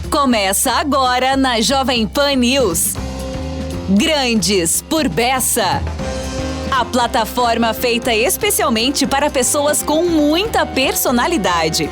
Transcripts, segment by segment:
Começa agora na Jovem Pan News. Grandes por Bessa. A plataforma feita especialmente para pessoas com muita personalidade.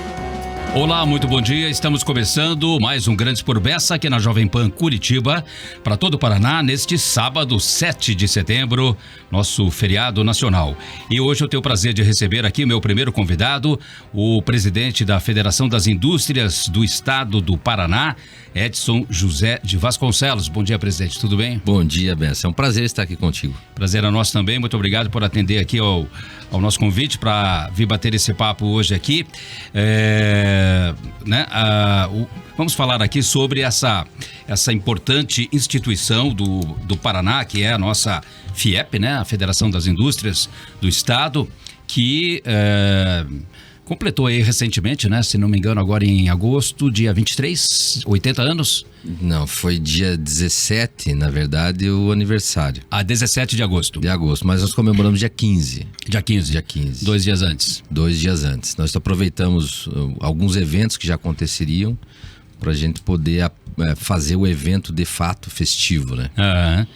Olá, muito bom dia. Estamos começando mais um Grandes por Bessa aqui na Jovem Pan Curitiba, para todo o Paraná, neste sábado, 7 de setembro, nosso feriado nacional. E hoje eu tenho o prazer de receber aqui o meu primeiro convidado, o presidente da Federação das Indústrias do Estado do Paraná, Edson José de Vasconcelos. Bom dia, presidente. Tudo bem? Bom dia, Bessa. É um prazer estar aqui contigo. Prazer é nosso também. Muito obrigado por atender aqui ao nosso convite para vir bater esse papo hoje aqui. Vamos falar aqui sobre essa importante instituição do Paraná, que é a nossa FIEP, né? A Federação das Indústrias do Estado, que completou aí recentemente, né? Se não me engano, agora em agosto, dia 23, 80 anos. Não, foi dia 17, na verdade, o aniversário. 17 de agosto. De agosto, mas nós comemoramos dia 15. Dia 15. Dia 15. 2 dias antes. 2 dias antes. Nós aproveitamos alguns eventos que já aconteceriam para a gente poder fazer o evento de fato festivo, né?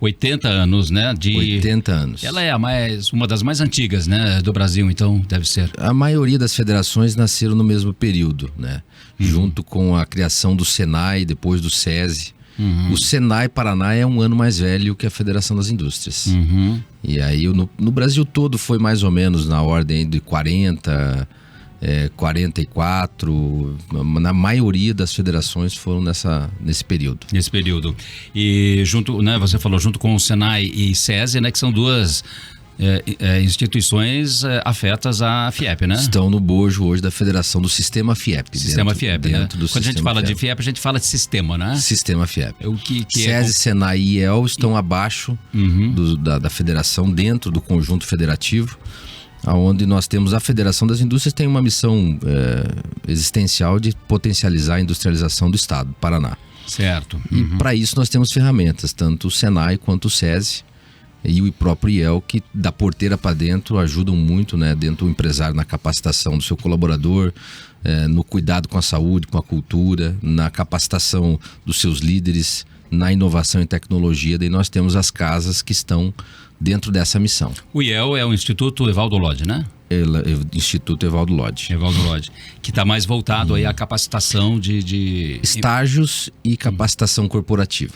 80 anos, né? 80 anos. Ela é uma das mais antigas, né, do Brasil, então, deve ser. A maioria das federações nasceram no mesmo período, né? Junto com a criação do Senai, depois do SESI. O Senai Paraná é um ano mais velho que a Federação das Indústrias. E aí, no Brasil todo, foi mais ou menos na ordem de 40... 44, na maioria das federações foram nesse período. Nesse período. E junto, né, você falou junto com o Senai e SESI, né, que são duas instituições afetas à FIEP, né? Estão no bojo hoje da Federação do Sistema FIEP. Sistema FIEP, né? Quando a gente fala FIEP. de FIEP, a gente fala de sistema, né? Sistema FIEP. SESI, Senai e IEL estão abaixo da federação, dentro do conjunto federativo, onde nós temos a Federação das Indústrias, tem uma missão existencial de potencializar a industrialização do Estado do Paraná. Certo. E para isso nós temos ferramentas, tanto o Senai quanto o SESI e o próprio IEL, que da porteira para dentro ajudam muito, né, dentro do empresário, na capacitação do seu colaborador, no cuidado com a saúde, com a cultura, na capacitação dos seus líderes, na inovação e tecnologia. Daí nós temos as casas que estão dentro dessa missão. O IEL é o Instituto Evaldo Lodge, né? Instituto Evaldo Lodge. Evaldo Lodge, que está mais voltado aí à capacitação de... estágios e capacitação corporativa,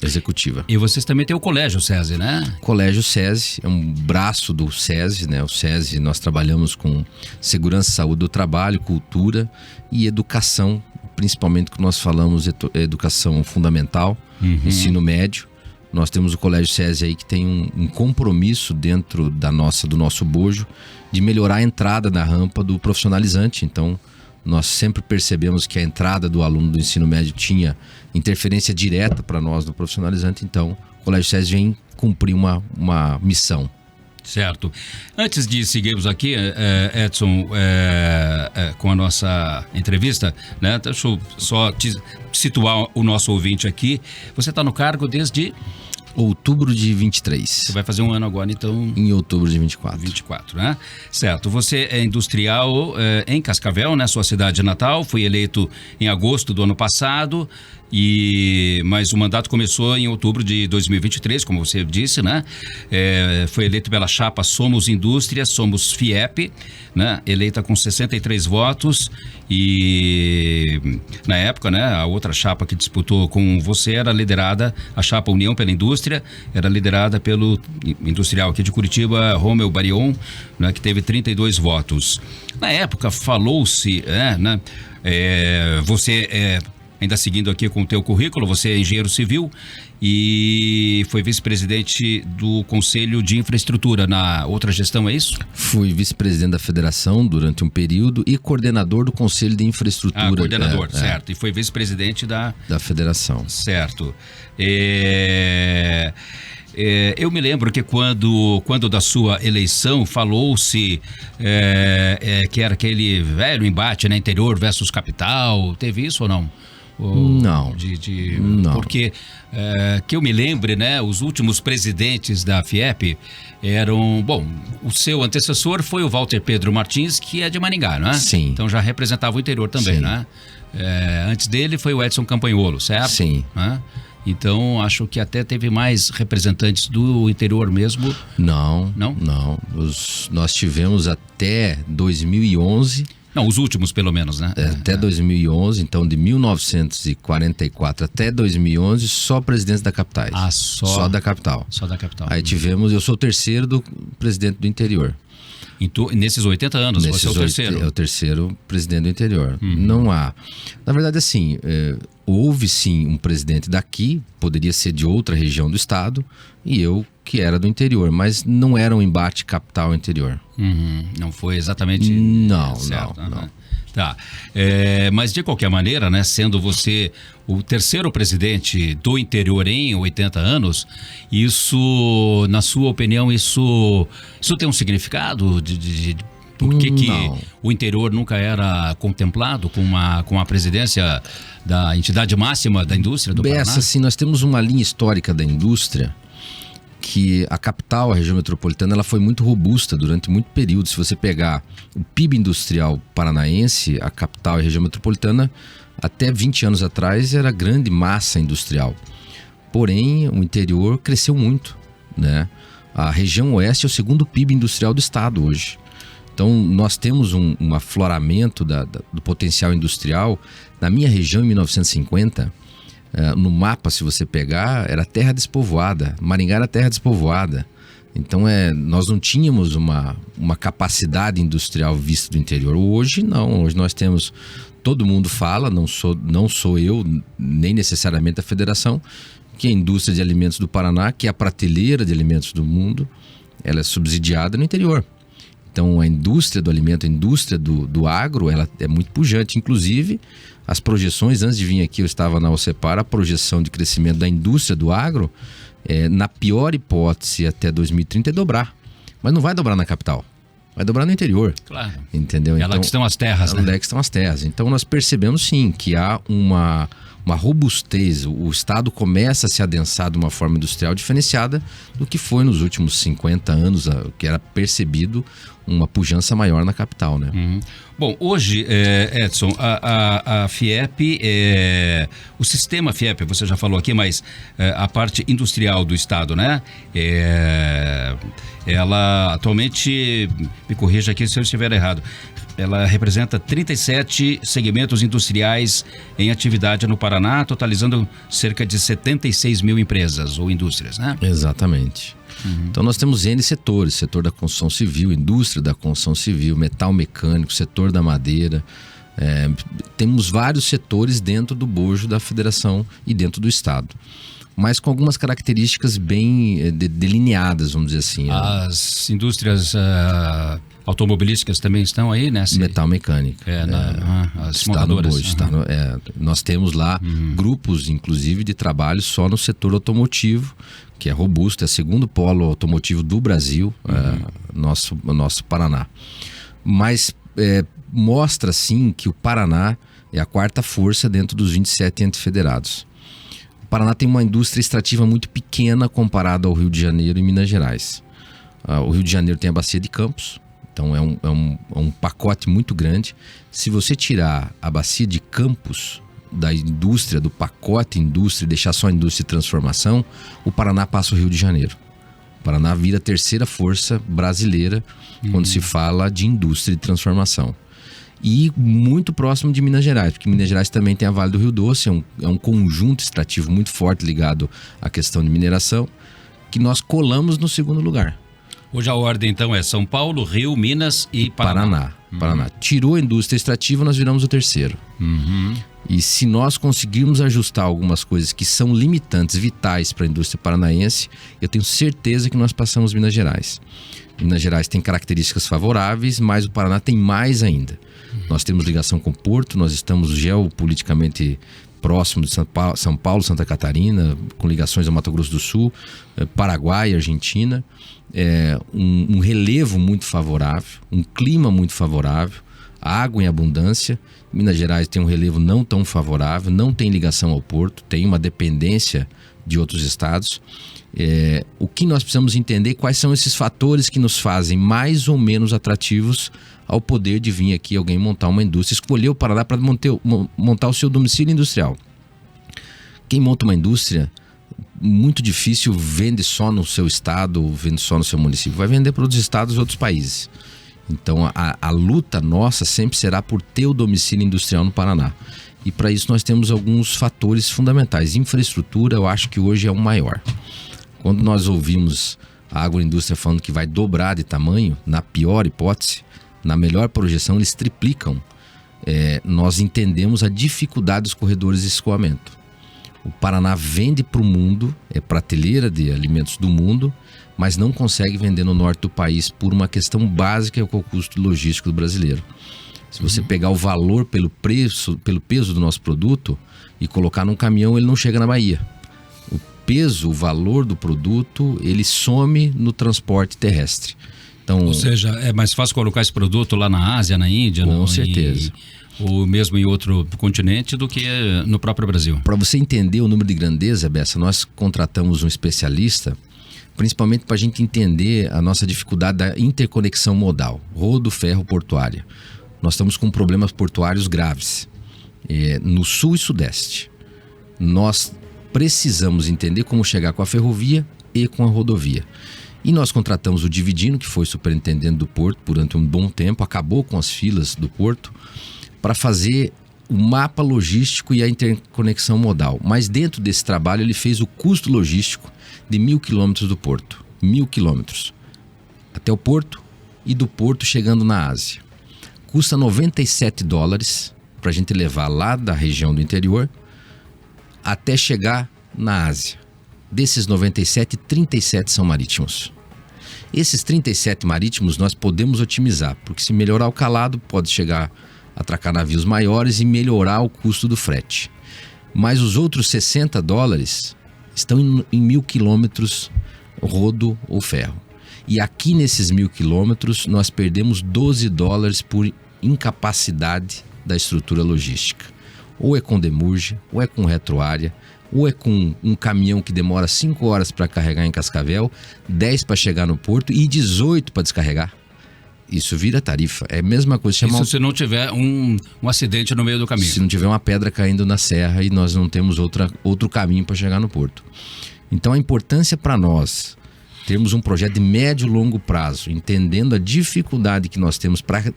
executiva. E vocês também têm o Colégio SESI, né? Colégio SESI é um braço do SESI, né? O SESI, nós trabalhamos com segurança e saúde do trabalho, cultura e educação, principalmente que nós falamos educação fundamental, ensino médio. Nós temos o Colégio SESI aí que tem um compromisso dentro do nosso bojo de melhorar a entrada na rampa do profissionalizante. Então, nós sempre percebemos que a entrada do aluno do ensino médio tinha interferência direta para nós do profissionalizante. Então, o Colégio SESI vem cumprir uma missão. Certo. Antes de seguirmos aqui, Edson, com a nossa entrevista, né? Deixa eu só situar o nosso ouvinte aqui. Você está no cargo desde... outubro de 23. Você vai fazer um ano agora, então... Em outubro de 24. 24, né? Certo. Você é industrial em Cascavel, né? Sua cidade natal. Foi eleito em agosto do ano passado. Mas o mandato começou em outubro de 2023, como você disse, né? Foi eleito pela chapa Somos Indústria, Somos FIEP, né? Eleita com 63 votos e na época, né? A outra chapa que disputou com você era liderada, a chapa União pela Indústria, era liderada pelo industrial aqui de Curitiba, Romeu Barion, né? Que teve 32 votos. Na época falou-se, né? Você ainda seguindo aqui com o teu currículo, você é engenheiro civil e foi vice-presidente do Conselho de Infraestrutura na outra gestão, é isso? Fui vice-presidente da federação durante um período e coordenador do Conselho de Infraestrutura. Coordenador, certo. E foi vice-presidente da federação. Certo. Eu me lembro que quando da sua eleição falou-se que era aquele velho embate, né, interior versus capital. Teve isso ou não? Não. Não. Porque, que eu me lembre, né, os últimos presidentes da FIEP eram... Bom, o seu antecessor foi o Walter Pedro Martins, que é de Maringá, não é? Sim. Então já representava o interior também, Sim. né? Antes dele foi o Edson Campanholo, certo? Sim. Então, acho que até teve mais representantes do interior mesmo. Não. Não? Não. Nós tivemos até 2011... Não, os últimos pelo menos, né? Até 2011, então de 1944 até 2011, só presidentes da capitais. Ah, só? Só da capital. Só da capital. Aí tivemos, eu sou o terceiro do presidente do interior. Nesses 80 anos, você é o terceiro? É o terceiro presidente do interior. Não há. Na verdade, assim, houve sim um presidente daqui, poderia ser de outra região do estado, e eu que era do interior, mas não era um embate capital-interior. Não foi exatamente... Não. Tá. Mas de qualquer maneira, né, sendo você o terceiro presidente do interior em 80 anos, isso, na sua opinião, isso tem um significado de por que o interior nunca era contemplado com a presidência da entidade máxima da indústria do Paraná? Assim, nós temos uma linha histórica da indústria que a capital, a região metropolitana, ela foi muito robusta durante muito período. Se você pegar o PIB industrial paranaense, a capital e a região metropolitana, até 20 anos atrás, era grande massa industrial. Porém, o interior cresceu muito, né? A região oeste é o segundo PIB industrial do estado hoje. Então, nós temos um afloramento do potencial industrial. Na minha região, em 1950... no mapa, se você pegar, era terra despovoada. Maringá era terra despovoada. Então, nós não tínhamos uma capacidade industrial vista do interior. Hoje, não. Hoje nós temos... Todo mundo fala, não sou eu, nem necessariamente a federação, que a indústria de alimentos do Paraná, que é a prateleira de alimentos do mundo, ela é subsidiada no interior. Então, a indústria do alimento, a indústria do agro, ela é muito pujante. Inclusive, as projeções, antes de vir aqui, eu estava na OCEPAR, a projeção de crescimento da indústria do agro, na pior hipótese, até 2030, é dobrar. Mas não vai dobrar na capital, vai dobrar no interior. Claro. Entendeu? É lá que estão as terras, né? É lá que estão as terras. Então, nós percebemos, sim, que há uma robustez. O Estado começa a se adensar de uma forma industrial diferenciada do que foi nos últimos 50 anos, que era percebido uma pujança maior na capital, né? Bom, hoje, Edson, a FIEP, o sistema FIEP, você já falou aqui, mas a parte industrial do estado, né? Ela atualmente, me corrija aqui se eu estiver errado, ela representa 37 segmentos industriais em atividade no Paraná, totalizando cerca de 76 mil empresas ou indústrias, né? Exatamente. Então nós temos N setores: setor da construção civil, indústria da construção civil, metal mecânico, setor da madeira. Temos vários setores dentro do bojo da federação e dentro do estado, mas com algumas características bem delineadas, vamos dizer assim. As indústrias automobilísticas também estão aí, né? Metal mecânico. As montadoras. Nós temos lá grupos, inclusive, de trabalho só no setor automotivo, que é robusto, é o segundo polo automotivo do Brasil, nosso Paraná. Mas mostra, sim, que o Paraná é a quarta força dentro dos 27 entes federados. O Paraná tem uma indústria extrativa muito pequena comparada ao Rio de Janeiro e Minas Gerais. O Rio de Janeiro tem a Bacia de Campos, então é um pacote muito grande. Se você tirar a Bacia de Campos da indústria, do pacote indústria, e deixar só a indústria de transformação, o Paraná passa o Rio de Janeiro. O Paraná vira a terceira força brasileira quando se fala de indústria de transformação. E muito próximo de Minas Gerais, porque Minas Gerais também tem a Vale do Rio Doce, é um conjunto extrativo muito forte ligado à questão de mineração, que nós colamos no segundo lugar. Hoje a ordem, então, é São Paulo, Rio, Minas e Paraná. Paraná. Tirou a indústria extrativa, nós viramos o terceiro. E se nós conseguirmos ajustar algumas coisas que são limitantes, vitais para a indústria paranaense, eu tenho certeza que nós passamos Minas Gerais. Minas Gerais tem características favoráveis, mas o Paraná tem mais ainda. Nós temos ligação com o Porto, nós estamos geopoliticamente próximo de São Paulo, Santa Catarina, com ligações ao Mato Grosso do Sul, Paraguai, Argentina. Um relevo muito favorável, um clima muito favorável. água em abundância. Minas Gerais tem um relevo não tão favorável, não tem ligação ao porto, tem uma dependência de outros estados. O que nós precisamos entender, quais são esses fatores que nos fazem mais ou menos atrativos ao poder de vir aqui alguém montar uma indústria, escolher o Paraná para montar o seu domicílio industrial. Quem monta uma indústria, muito difícil, vende só no seu estado, vende só no seu município, vai vender para outros estados e outros países. Então a luta nossa sempre será por ter o domicílio industrial no Paraná. E para isso nós temos alguns fatores fundamentais. Infraestrutura, eu acho que hoje é o maior. Quando nós ouvimos a agroindústria falando que vai dobrar de tamanho, na pior hipótese, na melhor projeção eles triplicam. Nós entendemos a dificuldade dos corredores de escoamento. O Paraná vende para o mundo, é prateleira de alimentos do mundo, mas não consegue vender no norte do país por uma questão básica, que é o custo logístico do brasileiro. Se você pegar o valor pelo peso do nosso produto e colocar num caminhão, ele não chega na Bahia. O valor do produto, ele some no transporte terrestre. Então, ou seja, é mais fácil colocar esse produto lá na Ásia, na Índia, com certeza. Ou mesmo em outro continente do que no próprio Brasil. Para você entender o número de grandeza, Bessa, nós contratamos um especialista, principalmente para a gente entender a nossa dificuldade da interconexão modal, rodo, ferro, portuária. Nós estamos com problemas portuários graves no sul e sudeste. Nós precisamos entender como chegar com a ferrovia e com a rodovia. E nós contratamos o Dividino, que foi superintendente do porto durante um bom tempo, acabou com as filas do porto, para fazer o mapa logístico e a interconexão modal. Mas dentro desse trabalho ele fez o custo logístico de 1.000 quilômetros do porto. 1.000 quilômetros até o porto e do porto chegando na Ásia. Custa $97 para a gente levar lá da região do interior até chegar na Ásia. Desses 97, 37 são marítimos. Esses 37 marítimos nós podemos otimizar, porque se melhorar o calado, pode chegar a atracar navios maiores e melhorar o custo do frete. Mas os outros $60 estão em 1.000 quilômetros rodo ou ferro. E aqui nesses 1.000 quilômetros nós perdemos $12 por incapacidade da estrutura logística. Ou é com demurge, ou é com retroárea, ou é com um caminhão que demora 5 horas para carregar em Cascavel, 10 para chegar no porto e 18 para descarregar. Isso vira tarifa. É a mesma coisa. Isso se não tiver um acidente no meio do caminho. Se não tiver uma pedra caindo na serra e nós não temos outro caminho para chegar no porto. Então a importância para nós termos um projeto de médio e longo prazo, entendendo a dificuldade que nós temos para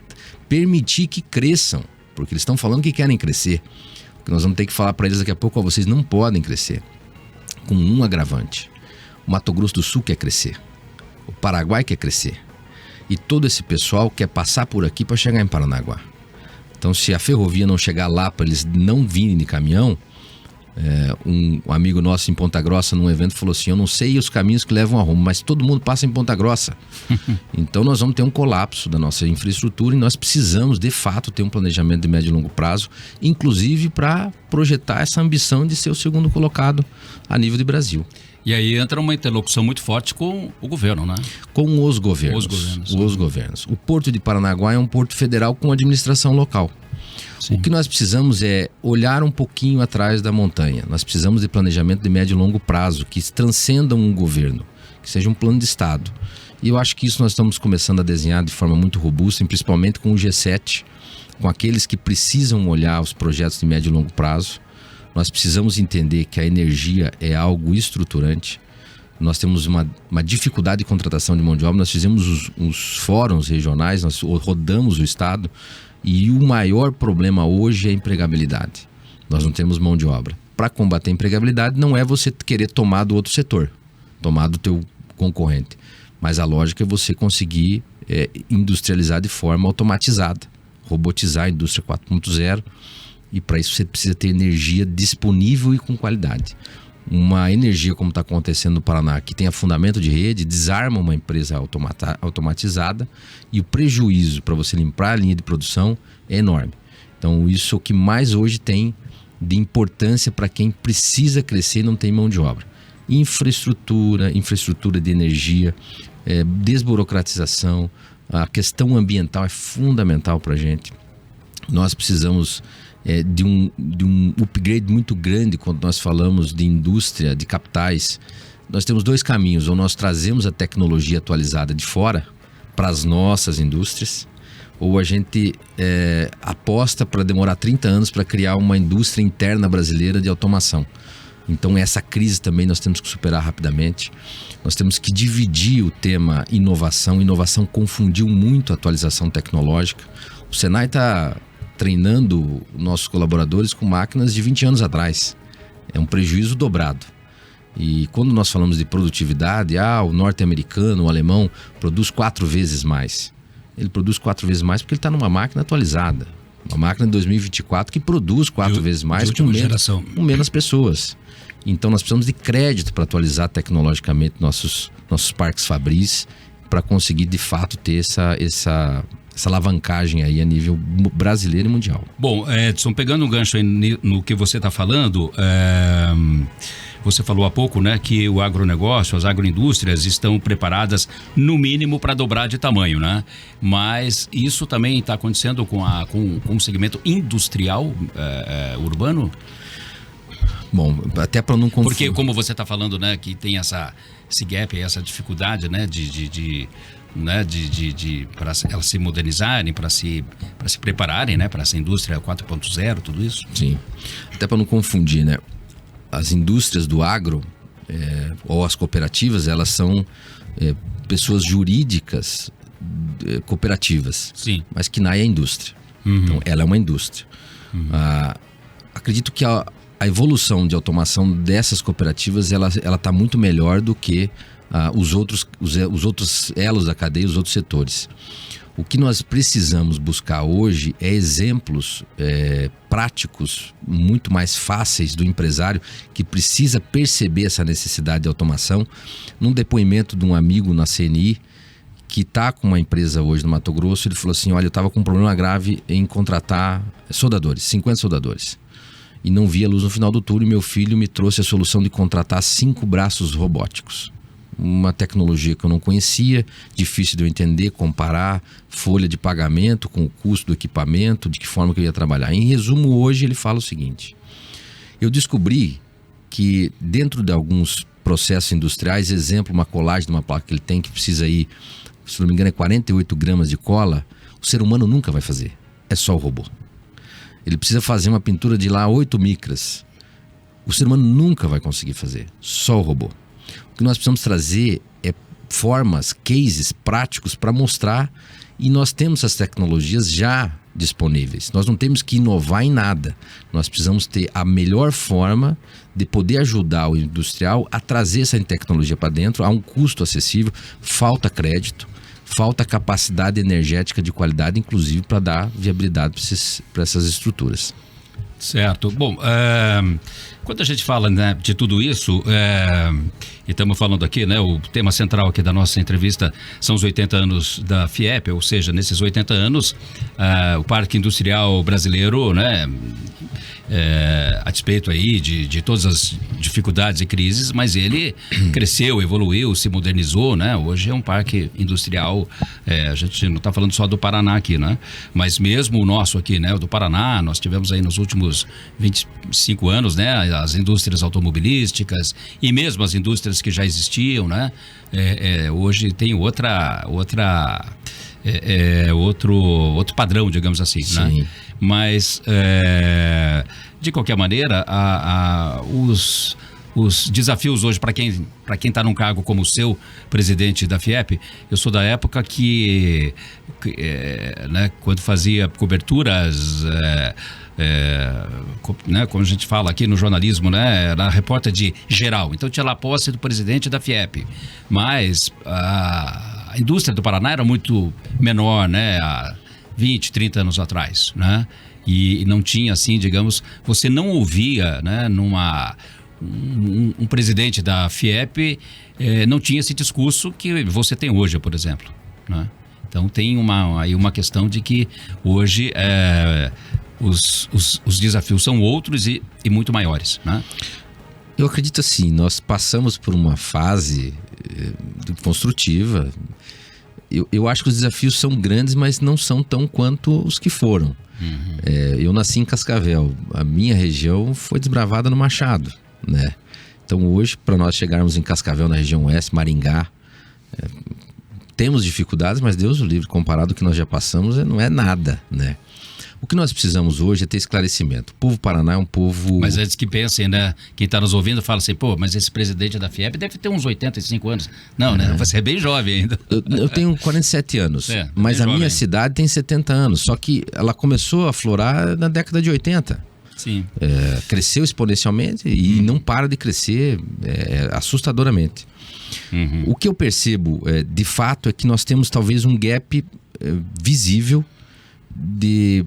permitir que cresçam, porque eles estão falando que querem crescer. Que nós vamos ter que falar para eles daqui a pouco, vocês não podem crescer. Com um agravante. O Mato Grosso do Sul quer crescer. O Paraguai quer crescer. E todo esse pessoal quer passar por aqui para chegar em Paranaguá. Então, se a ferrovia não chegar lá para eles não virem de caminhão, um amigo nosso em Ponta Grossa, num evento, falou assim: eu não sei os caminhos que levam a Roma, mas todo mundo passa em Ponta Grossa. Então nós vamos ter um colapso da nossa infraestrutura e nós precisamos, de fato, ter um planejamento de médio e longo prazo, inclusive para projetar essa ambição de ser o segundo colocado a nível de Brasil. E aí entra uma interlocução muito forte com o governo, né? Com os governos. Os governos. O Porto de Paranaguá é um porto federal com administração local. Sim. O que nós precisamos é olhar um pouquinho atrás da montanha. Nós precisamos de planejamento de médio e longo prazo, que transcendam um governo, que seja um plano de Estado. E eu acho que isso nós estamos começando a desenhar de forma muito robusta, principalmente com o G7, com aqueles que precisam olhar os projetos de médio e longo prazo. Nós precisamos entender que a energia é algo estruturante. Nós temos uma dificuldade de contratação de mão de obra. Nós fizemos os fóruns regionais, nós rodamos o Estado. E o maior problema hoje é a empregabilidade. Nós não temos mão de obra. Para combater a empregabilidade não é você querer tomar do outro setor, tomar do teu concorrente. Mas a lógica é você conseguir industrializar de forma automatizada, robotizar a indústria 4.0. E para isso você precisa ter energia disponível e com qualidade. Uma energia como está acontecendo no Paraná, que tem fundamento de rede, desarma uma empresa automatizada e o prejuízo para você limpar a linha de produção é enorme. Então isso é o que mais hoje tem de importância para quem precisa crescer e não tem mão de obra. Infraestrutura de energia, desburocratização, a questão ambiental é fundamental para a gente. nós precisamos de um upgrade muito grande quando nós falamos de indústria, de capitais. Nós temos 2 caminhos: ou nós trazemos a tecnologia atualizada de fora para as nossas indústrias, ou a gente aposta para demorar 30 anos para criar uma indústria interna brasileira de automação. Então essa crise também nós temos que superar rapidamente. Nós temos que dividir o tema inovação. Inovação confundiu muito a atualização tecnológica. O Senai está treinando nossos colaboradores com máquinas de 20 anos atrás. É um prejuízo dobrado. E quando nós falamos de produtividade, o norte-americano, o alemão produz 4 vezes mais. Ele produz 4 vezes mais porque ele está numa máquina atualizada. Uma máquina de 2024 que produz 4 vezes mais com menos pessoas. Então nós precisamos de crédito para atualizar tecnologicamente nossos parques fabris, para conseguir de fato ter essa alavancagem aí a nível brasileiro e mundial. Bom, Edson, pegando um gancho aí no que você está falando, você falou há pouco, né, que o agronegócio, as agroindústrias estão preparadas no mínimo para dobrar de tamanho, né? Mas isso também está acontecendo com o segmento industrial urbano? Bom, até para não confundir. Porque como você está falando, né, que tem esse gap, essa dificuldade, né, para elas se modernizarem, para se prepararem, né, para essa indústria 4.0, tudo isso? Sim, até para não confundir, né? As indústrias do agro, ou as cooperativas, elas são pessoas jurídicas cooperativas. Sim. Mas KNAI é indústria. Uhum. Então, ela é uma indústria. Uhum. Acredito que a evolução de automação dessas cooperativas, ela está muito melhor do que os outros elos da cadeia, os outros setores. O que nós precisamos buscar hoje é exemplos práticos, muito mais fáceis do empresário que precisa perceber essa necessidade de automação. Num depoimento de um amigo na CNI, que está com uma empresa hoje no Mato Grosso, ele falou assim: olha, eu estava com um problema grave em contratar soldadores, 50 soldadores. E não via luz no final do túnel, e meu filho me trouxe a solução de contratar 5 braços robóticos. Uma tecnologia que eu não conhecia, difícil de eu entender, comparar folha de pagamento com o custo do equipamento, de que forma que eu ia trabalhar. Em resumo, hoje ele fala o seguinte: eu descobri que dentro de alguns processos industriais, exemplo, uma colagem de uma placa que ele tem, que precisa ir, se não me engano, 48 gramas de cola, o ser humano nunca vai fazer, é só o robô. Ele precisa fazer uma pintura de lá 8 micras, o ser humano nunca vai conseguir fazer, só o robô. O que nós precisamos trazer é formas, cases práticos para mostrar, e nós temos as tecnologias já disponíveis. Nós não temos que inovar em nada. Nós precisamos ter a melhor forma de poder ajudar o industrial a trazer essa tecnologia para dentro a um custo acessível. Falta crédito, falta capacidade energética de qualidade, inclusive para dar viabilidade para essas estruturas. Certo. Bom, quando a gente fala, né, de tudo isso, e estamos falando aqui, né, o tema central aqui da nossa entrevista são os 80 anos da FIEP, ou seja, nesses 80 anos, o Parque Industrial Brasileiro, né, a despeito aí de todas as dificuldades e crises, mas ele cresceu, evoluiu, se modernizou, né? Hoje é um parque industrial, a gente não está falando só do Paraná aqui, né? Mas mesmo o nosso aqui, né? O do Paraná, nós tivemos aí nos últimos 25 anos, né? As indústrias automobilísticas e mesmo as indústrias que já existiam, né? Hoje tem outro padrão, digamos assim, né? Mas, de qualquer maneira, os desafios hoje, para quem está num cargo como o seu, presidente da FIEP, eu sou da época que né, quando fazia coberturas, né, como a gente fala aqui no jornalismo, né, era repórter de geral, então tinha lá a posse do presidente da FIEP, mas a indústria do Paraná era muito menor, né, há 20, 30 anos atrás, né? E não tinha, assim, digamos, você não ouvia, né, um presidente da FIEP não tinha esse discurso que você tem hoje, por exemplo, né? Então tem aí uma questão de que hoje os desafios são outros e muito maiores, né? Eu acredito assim, nós passamos por uma fase construtiva. Eu acho que os desafios são grandes, mas não são tão quanto os que foram. Eu nasci em Cascavel, a minha região foi desbravada no Machado, né? Então hoje, para nós chegarmos em Cascavel, na região oeste, Maringá, temos dificuldades, mas Deus o livre, comparado ao que nós já passamos, não é nada, né? O que nós precisamos hoje é ter esclarecimento. O povo Paraná é um povo... Mas antes que pensem, né? Quem está nos ouvindo fala assim, pô, mas esse presidente da FIEP deve ter uns 85 anos. Não, né? Você é bem jovem ainda. Eu tenho 47 anos, mas a minha cidade tem 70 anos. Só que ela começou a florar na década de 80. Sim. Cresceu exponencialmente e não para de crescer assustadoramente. O que eu percebo, de fato, é que nós temos talvez um gap visível de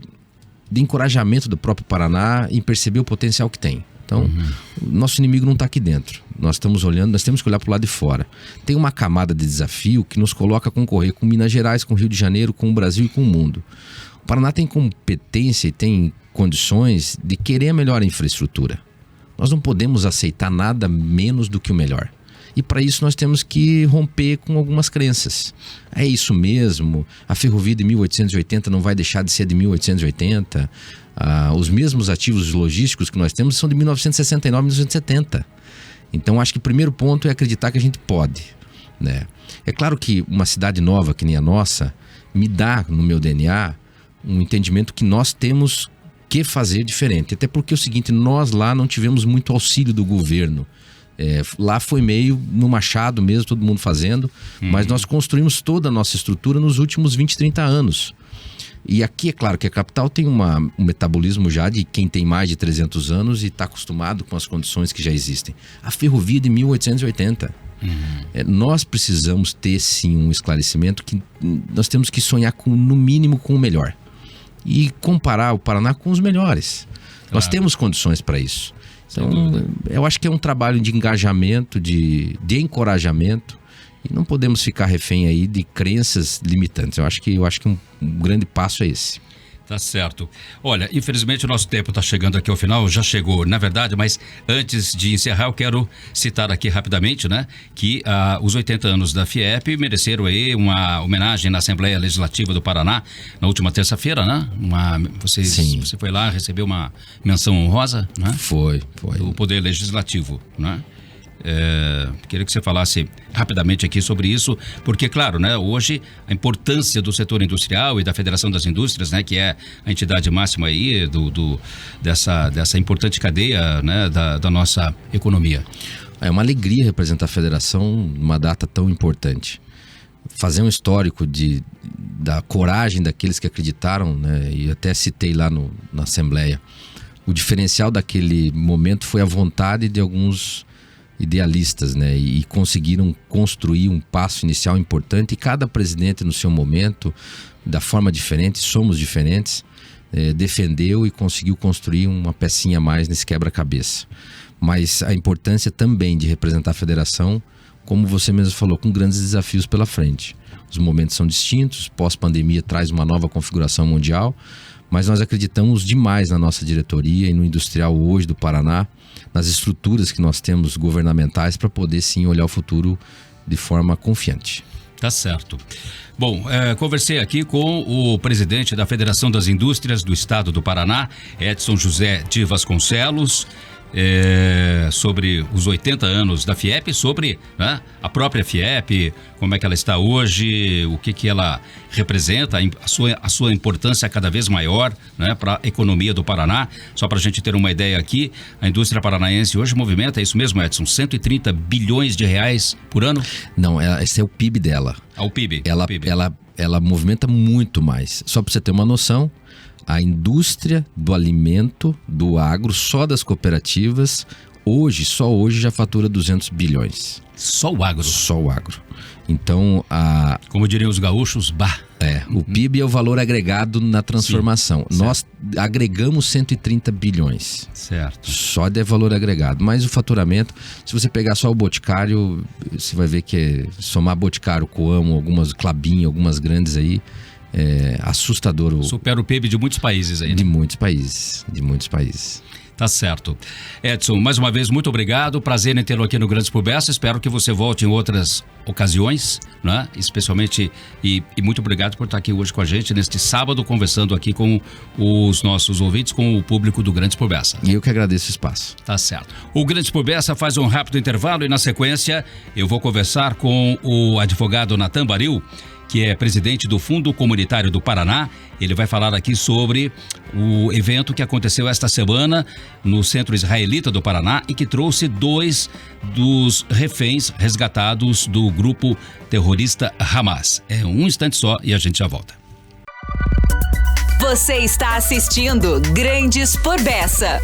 encorajamento do próprio Paraná em perceber o potencial que tem. Então, o nosso inimigo não está aqui dentro. Nós estamos olhando, nós temos que olhar para o lado de fora. Tem uma camada de desafio que nos coloca a concorrer com Minas Gerais, com Rio de Janeiro, com o Brasil e com o mundo. O Paraná tem competência e tem condições de querer a melhor infraestrutura. Nós não podemos aceitar nada menos do que o melhor. E para isso nós temos que romper com algumas crenças. É isso mesmo, a ferrovia de 1880 não vai deixar de ser de 1880. Os mesmos ativos logísticos que nós temos são de 1969, 1970. Então acho que o primeiro ponto é acreditar que a gente pode, né? É claro que uma cidade nova que nem a nossa me dá no meu DNA um entendimento que nós temos que fazer diferente. Até porque é o seguinte, nós lá não tivemos muito auxílio do governo. Lá foi meio no Machado mesmo, todo mundo fazendo, mas nós construímos toda a nossa estrutura nos últimos 20, 30 anos. E aqui é claro que a capital tem um metabolismo já de quem tem mais de 300 anos e está acostumado com as condições que já existem. A ferrovia de 1880. Nós precisamos ter sim um esclarecimento que nós temos que sonhar no mínimo com o melhor. E comparar o Paraná com os melhores. Claro. Nós temos condições para isso. Então, eu acho que é um trabalho de engajamento, de encorajamento, e não podemos ficar refém aí de crenças limitantes. Eu acho que um grande passo é esse. Tá certo. Olha, infelizmente o nosso tempo está chegando aqui ao final, já chegou, na verdade, mas antes de encerrar eu quero citar aqui rapidamente, né, que os 80 anos da FIEP mereceram aí uma homenagem na Assembleia Legislativa do Paraná na última terça-feira, né? Você foi lá, recebeu uma menção honrosa, né? Foi. Do Poder Legislativo, né? Queria que você falasse rapidamente aqui sobre isso, porque claro, né, hoje a importância do setor industrial e da Federação das Indústrias, né, que é a entidade máxima aí dessa importante cadeia, né, da nossa economia. É uma alegria representar a Federação numa data tão importante. Fazer um histórico da coragem daqueles que acreditaram, né, e até citei lá na Assembleia. O diferencial daquele momento foi a vontade de alguns idealistas, né, e conseguiram construir um passo inicial importante, e cada presidente no seu momento, da forma diferente, somos diferentes, defendeu e conseguiu construir uma pecinha a mais nesse quebra-cabeça. Mas a importância também de representar a federação, como você mesmo falou, com grandes desafios pela frente. Os momentos são distintos, pós-pandemia traz uma nova configuração mundial, mas nós acreditamos demais na nossa diretoria e no industrial hoje do Paraná, nas estruturas que nós temos governamentais para poder sim olhar o futuro de forma confiante. Tá certo. Bom, conversei aqui com o presidente da Federação das Indústrias do Estado do Paraná, Edson José de Vasconcelos, sobre os 80 anos da FIEP, sobre, né, a própria FIEP, como é que ela está hoje, o que ela representa, a sua importância cada vez maior, né, para a economia do Paraná. Só para a gente ter uma ideia aqui, a indústria paranaense hoje movimenta, é isso mesmo, Edson, 130 bilhões de reais por ano? Não, esse é o PIB dela. O PIB. Ela movimenta muito mais. Só para você ter uma noção, a indústria do alimento, do agro, só das cooperativas, só hoje já fatura 200 bilhões. Só o agro? Só o agro. Então, como diriam os gaúchos, o PIB é o valor agregado na transformação. Sim, nós agregamos 130 bilhões. Certo. Só de valor agregado. Mas o faturamento, se você pegar só o Boticário, você vai ver que somar Boticário, Coamo, algumas Klabin, algumas grandes aí, assustador. Supera o PIB de muitos países aí. De muitos países. Tá certo. Edson, mais uma vez, muito obrigado. Prazer em tê-lo aqui no Grandes por Bessa. Espero que você volte em outras ocasiões, né? Especialmente, e muito obrigado por estar aqui hoje com a gente, neste sábado, conversando aqui com os nossos ouvintes, com o público do Grandes por Bessa. E eu que agradeço o espaço. Tá certo. O Grandes por Bessa faz um rápido intervalo e, na sequência, eu vou conversar com o advogado Natan Baril, que é presidente do Fundo Comunitário do Paraná. Ele vai falar aqui sobre o evento que aconteceu esta semana no Centro Israelita do Paraná e que trouxe 2 dos reféns resgatados do grupo terrorista Hamas. É um instante só e a gente já volta. Você está assistindo Grandes por Bessa.